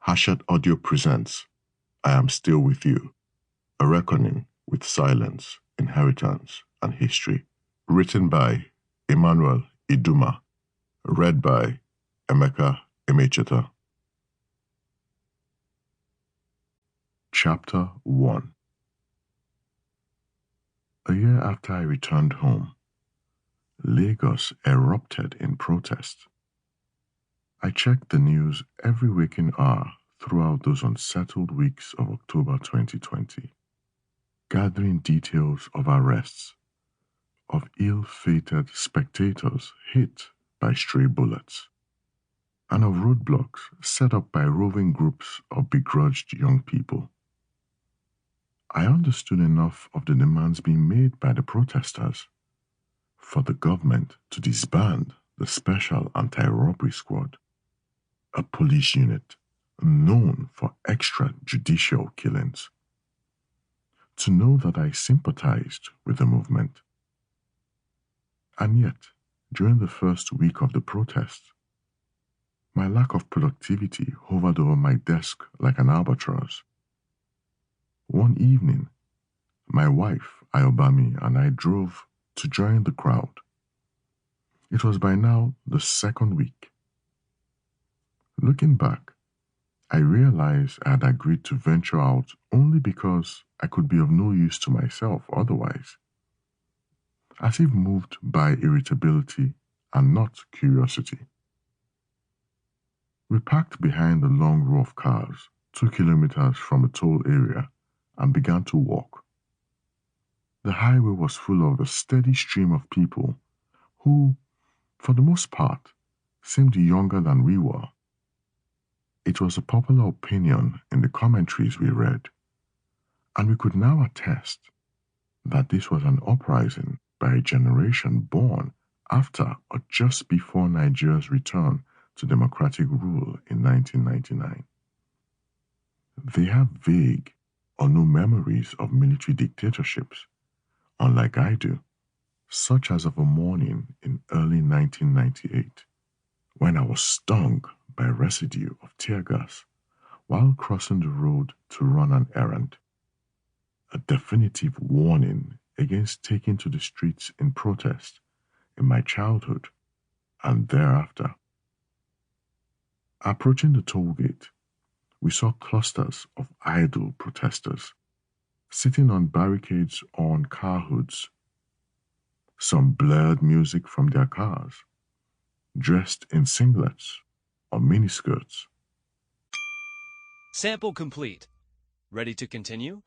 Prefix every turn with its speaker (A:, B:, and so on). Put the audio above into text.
A: Hachette Audio presents I Am Still With You, a reckoning with silence, inheritance, and history. Written by Emmanuel Iduma. Read by Emeka Emecheta. Chapter 1. A year after I returned home, Lagos erupted in protest. I checked the news every waking hour throughout those unsettled weeks of October 2020, gathering details of arrests, of ill-fated spectators hit by stray bullets, and of roadblocks set up by roving groups of begrudged young people. I understood enough of the demands being made by the protesters for the government to disband the Special Anti-Robbery Squad, a police unit known for extrajudicial killings, to know that I sympathized with the movement. And yet, during the first week of the protest, my lack of productivity hovered over my desk like an albatross. One evening, my wife, Ayobami, and I drove to join the crowd. It was by now the second week. Looking back, I realized I had agreed to venture out only because I could be of no use to myself otherwise, as if moved by irritability and not curiosity. We parked behind a long row of cars 2 kilometers from a toll area and began to walk. The highway was full of a steady stream of people who, for the most part, seemed younger than we were. It was a popular opinion in the commentaries we read, and we could now attest that this was an uprising by a generation born after or just before Nigeria's return to democratic rule in 1999. They have vague or no memories of military dictatorships, unlike I do, such as of a morning in early 1998, when I was stung by residue of tear gas while crossing the road to run an errand, a definitive warning against taking to the streets in protest in my childhood and thereafter. Approaching the toll gate, we saw clusters of idle protesters sitting on barricades or on car hoods. Some blared music from their cars, dressed in singlets or miniskirts.
B: Sample complete. Ready to continue?